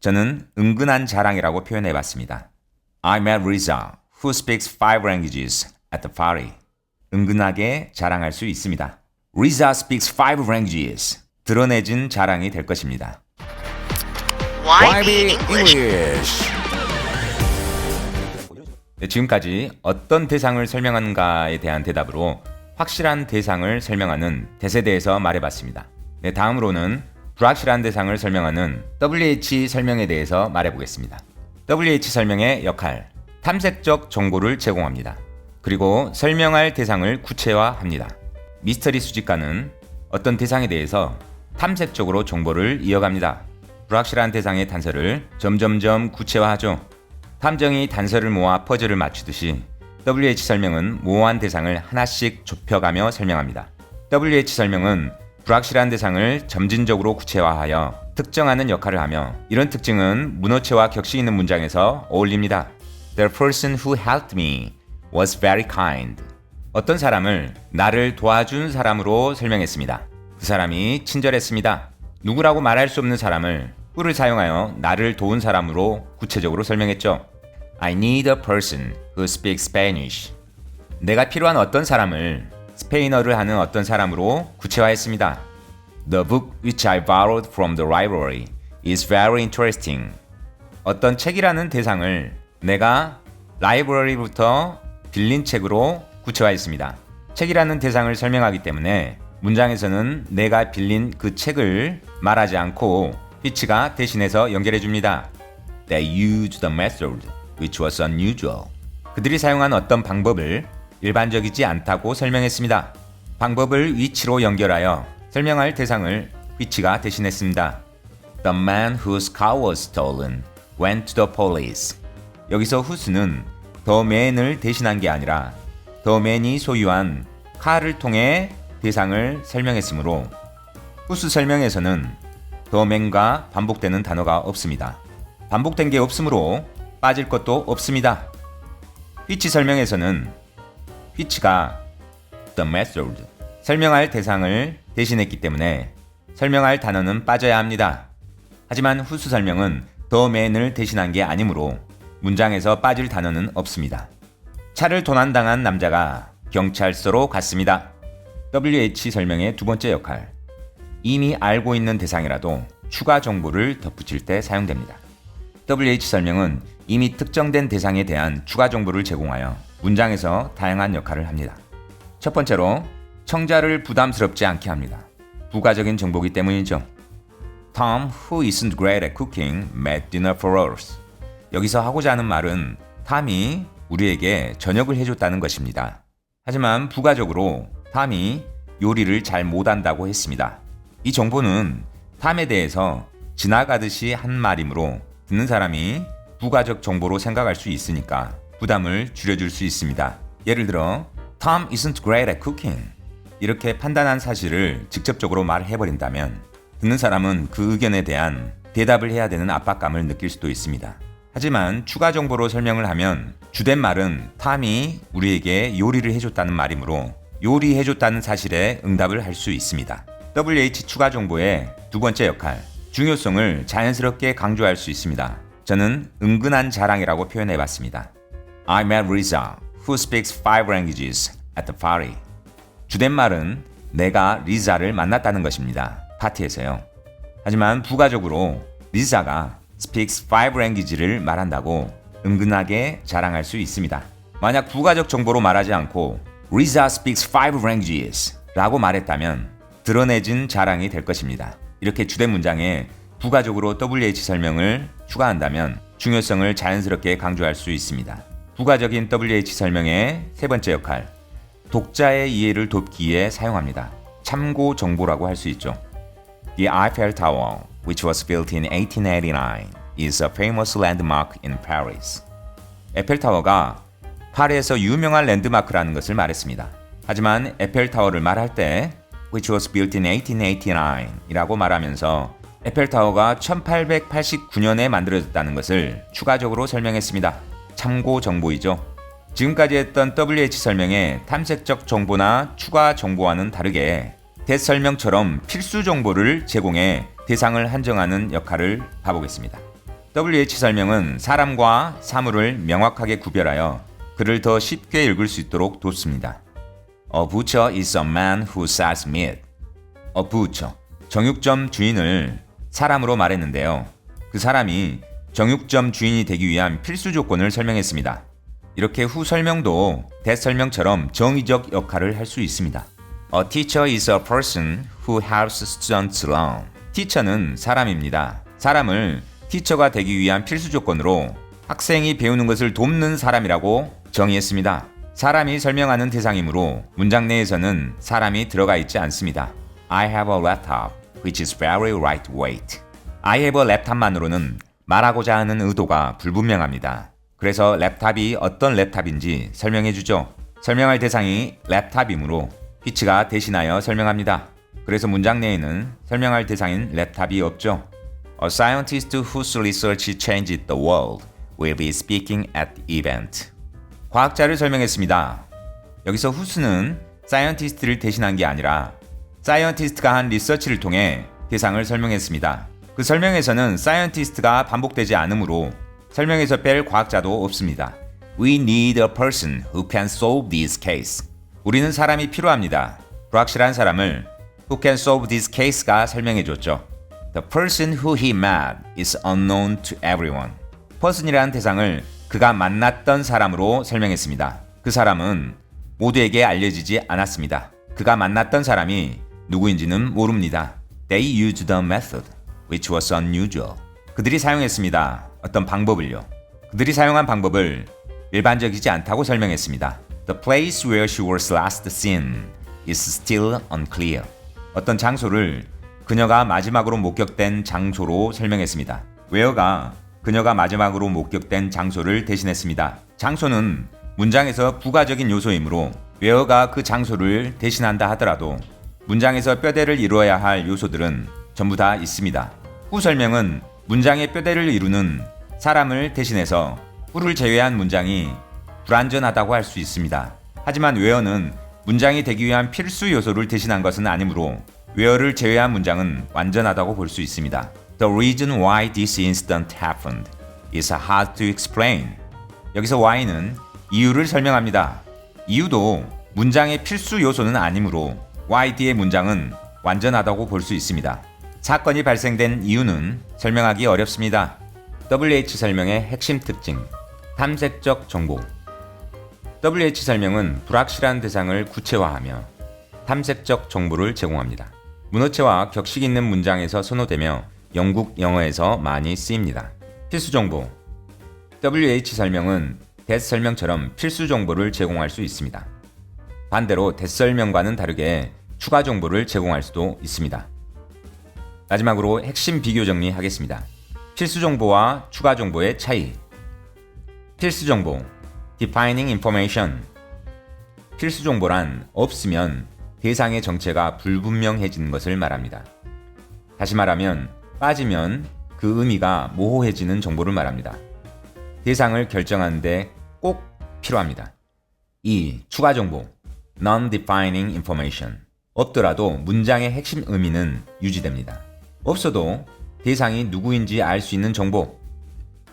저는 은근한 자랑이라고 표현해봤습니다. I met Riza, who speaks 5 languages at the party. 은근하게 자랑할 수 있습니다. Riza speaks 5 languages. 드러내진 자랑이 될 것입니다. YB English. 네, 지금까지 어떤 대상을 설명하는가에 대한 대답으로 확실한 대상을 설명하는 대세에 대해서 말해봤습니다. 네, 다음으로는 불확실한 대상을 설명하는 WH 설명에 대해서 말해보겠습니다. WH 설명의 역할, 탐색적 정보를 제공합니다. 그리고 설명할 대상을 구체화합니다. 미스터리 수집가는 어떤 대상에 대해서 탐색적으로 정보를 이어갑니다. 불확실한 대상의 단서를 점점점 구체화하죠. 탐정이 단서를 모아 퍼즐을 맞추듯이 WH 설명은 모호한 대상을 하나씩 좁혀가며 설명합니다. WH 설명은 불확실한 대상을 점진적으로 구체화하여 특정하는 역할을 하며 이런 특징은 문어체와 격식 있는 문장에서 어울립니다. The person who helped me was very kind. 어떤 사람을 나를 도와준 사람으로 설명했습니다. 그 사람이 친절했습니다. 누구라고 말할 수 없는 사람을 who를 사용하여 나를 도운 사람으로 구체적으로 설명했죠. I need a person who speaks Spanish. 내가 필요한 어떤 사람을 스페인어를 하는 어떤 사람으로 구체화했습니다. The book which I borrowed from the library is very interesting. 어떤 책이라는 대상을 내가 라이브러리부터 빌린 책으로 구체화했습니다. 책이라는 대상을 설명하기 때문에 문장에서는 내가 빌린 그 책을 말하지 않고 which가 대신해서 연결해 줍니다. They used the method which was unusual. 그들이 사용한 어떤 방법을 일반적이지 않다고 설명했습니다. 방법을 which로 연결하여 설명할 대상을 which가 대신했습니다. The man whose car was stolen went to the police. 여기서 whose는 the man을 대신한 게 아니라 the man이 소유한 카를 통해 대상을 설명했으므로 whose 설명에서는 the man과 반복되는 단어가 없습니다. 반복된 게 없으므로 빠질 것도 없습니다. which 설명에서는 which가 the method, 설명할 대상을 대신했기 때문에 설명할 단어는 빠져야 합니다. 하지만 whose 설명은 the man을 대신한 게 아니므로 문장에서 빠질 단어는 없습니다. 차를 도난당한 남자가 경찰서로 갔습니다. WH 설명의 두 번째 역할, 이미 알고 있는 대상이라도 추가 정보를 덧붙일 때 사용됩니다. WH 설명은 이미 특정된 대상에 대한 추가 정보를 제공하여 문장에서 다양한 역할을 합니다. 첫 번째로 청자를 부담스럽지 않게 합니다. 부가적인 정보이기 때문이죠. Tom, who isn't great at cooking, made dinner for us. 여기서 하고자 하는 말은 탐이 우리에게 저녁을 해줬다는 것입니다. 하지만 부가적으로 탐이 요리를 잘 못한다고 했습니다. 이 정보는 탐에 대해서 지나가듯이 한 말이므로 듣는 사람이 부가적 정보로 생각할 수 있으니까 부담을 줄여줄 수 있습니다. 예를 들어 Tom isn't great at cooking. 이렇게 판단한 사실을 직접적으로 말해버린다면 듣는 사람은 그 의견에 대한 대답을 해야 되는 압박감을 느낄 수도 있습니다. 하지만 추가 정보로 설명을 하면 주된 말은 탐이 우리에게 요리를 해줬다는 말이므로 요리해줬다는 사실에 응답을 할 수 있습니다. WH 추가 정보의 두 번째 역할, 중요성을 자연스럽게 강조할 수 있습니다. 저는 은근한 자랑이라고 표현해봤습니다. I met Riza, who speaks 5 languages at the party. 주된 말은 내가 리자를 만났다는 것입니다. 파티에서요. 하지만 부가적으로 리자가 speaks 5 language를 말한다고 은근하게 자랑할 수 있습니다. 만약 부가적 정보로 말하지 않고 Riza speaks 5 languages 라고 말했다면 드러내진 자랑이 될 것입니다. 이렇게 주된 문장에 부가적으로 WH 설명을 추가한다면 중요성을 자연스럽게 강조할 수 있습니다. 부가적인 WH 설명의 세 번째 역할, 독자의 이해를 돕기 위해 사용합니다. 참고 정보라고 할 수 있죠. The Eiffel Tower, which was built in 1889, is a famous landmark in Paris. 에펠타워가 파리에서 유명한 랜드마크라는 것을 말했습니다. 하지만 에펠타워를 말할 때 which was built in 1889 이라고 말하면서 에펠타워가 1889년에 만들어졌다는 것을 추가적으로 설명했습니다. 참고 정보이죠. 지금까지 했던 WH 설명의 탐색적 정보나 추가 정보와는 다르게 대설명처럼 필수 정보를 제공해 대상을 한정하는 역할을 봐보겠습니다. WH 설명은 사람과 사물을 명확하게 구별하여 글을 더 쉽게 읽을 수 있도록 돕습니다. A butcher is a man who sells meat. A butcher, 정육점 주인을 사람으로 말했는데요. 그 사람이 정육점 주인이 되기 위한 필수 조건을 설명했습니다. 이렇게 후 설명도 that 설명처럼 정의적 역할을 할 수 있습니다. A teacher is a person who helps students learn. teacher는 사람입니다. 사람을 teacher가 되기 위한 필수 조건으로 학생이 배우는 것을 돕는 사람이라고 정의했습니다. 사람이 설명하는 대상이므로 문장 내에서는 사람이 들어가 있지 않습니다. I have a laptop, which is very lightweight. I have a laptop만으로는 말하고자 하는 의도가 불분명합니다. 그래서 랩탑이 어떤 랩탑인지 설명해주죠. 설명할 대상이 랩탑이므로 which가 대신하여 설명합니다. 그래서 문장 내에는 설명할 대상인 랩탑이 없죠. A scientist whose research changed the world will be speaking at the event. 과학자를 설명했습니다. 여기서 whose는 scientist를 대신한 게 아니라 scientist가 한 리서치를 통해 대상을 설명했습니다. 그 설명에서는 scientist가 반복되지 않으므로 설명에서 뺄 과학자도 없습니다. We need a person who can solve this case. 우리는 사람이 필요합니다. 불확실한 사람을 who can solve this case가 설명해줬죠. The person who he met is unknown to everyone. person이라는 대상을 그가 만났던 사람으로 설명했습니다. 그 사람은 모두에게 알려지지 않았습니다. 그가 만났던 사람이 누구인지는 모릅니다. They used the method, which was unusual. 그들이 사용했습니다. 어떤 방법을요. 그들이 사용한 방법을 일반적이지 않다고 설명했습니다. The place where she was last seen is still unclear. 어떤 장소를 그녀가 마지막으로 목격된 장소로 설명했습니다. where가 그녀가 마지막으로 목격된 장소를 대신했습니다. 장소는 문장에서 부가적인 요소이므로 where가 그 장소를 대신한다 하더라도 문장에서 뼈대를 이루어야 할 요소들은 전부 다 있습니다. 후 설명은 문장의 뼈대를 이루는 사람을 대신해서 who를 제외한 문장이 불완전하다고 할 수 있습니다. 하지만 where는 문장이 되기 위한 필수 요소를 대신한 것은 아니므로 where를 제외한 문장은 완전하다고 볼 수 있습니다. The reason why this incident happened is hard to explain. 여기서 why는 이유를 설명합니다. 이유도 문장의 필수 요소는 아니므로 why 뒤의 문장은 완전하다고 볼 수 있습니다. 사건이 발생된 이유는 설명하기 어렵습니다. WH 설명의 핵심 특징, 탐색적 정보. WH 설명은 불확실한 대상을 구체화하며 탐색적 정보를 제공합니다. 문어체와 격식 있는 문장에서 선호되며 영국 영어에서 많이 쓰입니다. 필수 정보. WH 설명은 that 설명처럼 필수 정보를 제공할 수 있습니다. 반대로 that 설명과는 다르게 추가 정보를 제공할 수도 있습니다. 마지막으로 핵심 비교 정리하겠습니다. 필수 정보와 추가 정보의 차이. 필수 정보, defining information. 필수 정보란 없으면 대상의 정체가 불분명해지는 것을 말합니다. 다시 말하면 빠지면 그 의미가 모호해지는 정보를 말합니다. 대상을 결정하는데 꼭 필요합니다. 2. 추가 정보, non-defining information. 없더라도 문장의 핵심 의미는 유지됩니다. 없어도 대상이 누구인지 알 수 있는 정보,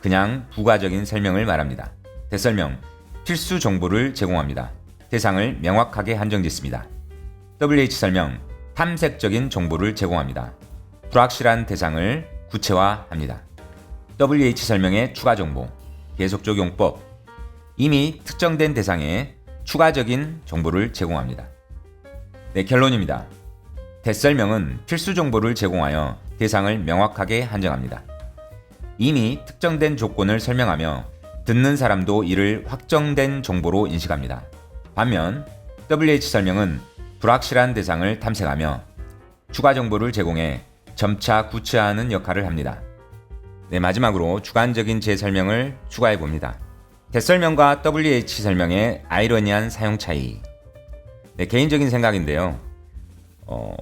그냥 부가적인 설명을 말합니다. 대설명, 필수 정보를 제공합니다. 대상을 명확하게 한정짓습니다. WH 설명, 탐색적인 정보를 제공합니다. 불확실한 대상을 구체화합니다. WH 설명의 추가 정보, 계속적 용법. 이미 특정된 대상에 추가적인 정보를 제공합니다. 네, 결론입니다. 대설명은 필수 정보를 제공하여 대상을 명확하게 한정합니다. 이미 특정된 조건을 설명하며 듣는 사람도 이를 확정된 정보로 인식합니다. 반면 WH 설명은 불확실한 대상을 탐색하며 추가 정보를 제공해 점차 구체화하는 역할을 합니다. 네, 마지막으로 주관적인 재설명을 추가해 봅니다. 대설명과 WH 설명의 아이러니한 사용 차이. 네, 개인적인 생각인데요.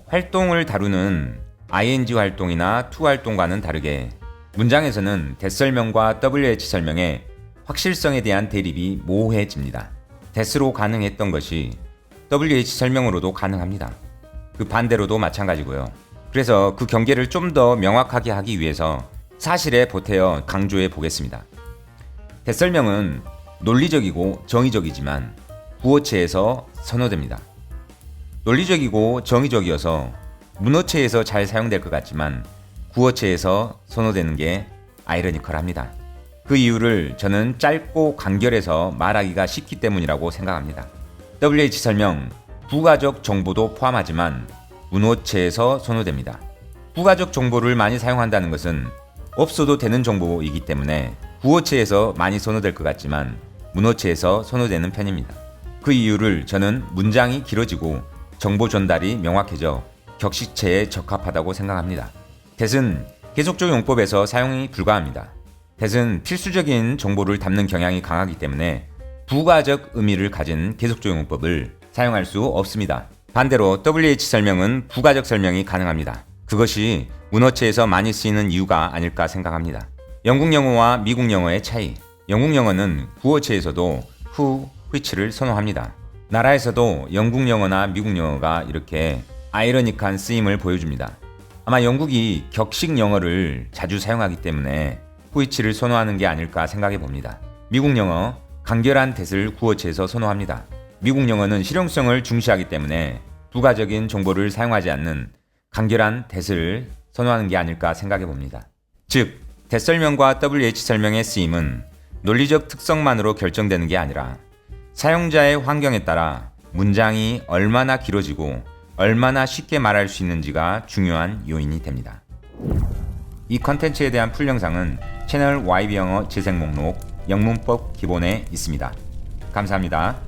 활동을 다루는 ing 활동이나 to 활동과는 다르게 문장에서는 대설명과 WH 설명의 확실성에 대한 대립이 모호해집니다. 대스로 가능했던 것이 WH 설명으로도 가능합니다. 그 반대로도 마찬가지고요. 그래서 그 경계를 좀 더 명확하게 하기 위해서 사실에 보태어 강조해 보겠습니다. 대설명은 논리적이고 정의적이지만 구어체에서 선호됩니다. 논리적이고 정의적이어서 문어체에서 잘 사용될 것 같지만 구어체에서 선호되는 게 아이러니컬합니다. 그 이유를 저는 짧고 간결해서 말하기가 쉽기 때문이라고 생각합니다. WH 설명, 부가적 정보도 포함하지만 문어체에서 선호됩니다. 부가적 정보를 많이 사용한다는 것은 없어도 되는 정보이기 때문에 구어체에서 많이 선호될 것 같지만 문어체에서 선호되는 편입니다. 그 이유를 저는 문장이 길어지고 정보 전달이 명확해져 격식체에 적합하다고 생각합니다. that은 계속적 용법에서 사용이 불가합니다. that은 필수적인 정보를 담는 경향이 강하기 때문에 부가적 의미를 가진 계속적 용법을 사용할 수 없습니다. 반대로 WH 설명은 부가적 설명이 가능합니다. 그것이 문어체에서 많이 쓰이는 이유가 아닐까 생각합니다. 영국 영어와 미국 영어의 차이. 영국 영어는 구어체에서도 who, which를 선호합니다. 나라에서도 영국 영어나 미국 영어가 이렇게 아이러니한 쓰임을 보여줍니다. 아마 영국이 격식 영어를 자주 사용하기 때문에 which를 선호하는 게 아닐까 생각해 봅니다. 미국 영어, 간결한 that을 구어체에서 선호합니다. 미국 영어는 실용성을 중시하기 때문에 부가적인 정보를 사용하지 않는 간결한 that을 선호하는 게 아닐까 생각해 봅니다. 즉, that 설명과 WH 설명의 쓰임은 논리적 특성만으로 결정되는 게 아니라 사용자의 환경에 따라 문장이 얼마나 길어지고 얼마나 쉽게 말할 수 있는지가 중요한 요인이 됩니다. 이 컨텐츠에 대한 풀 영상은 채널 YB영어 재생 목록 영문법 기본에 있습니다. 감사합니다.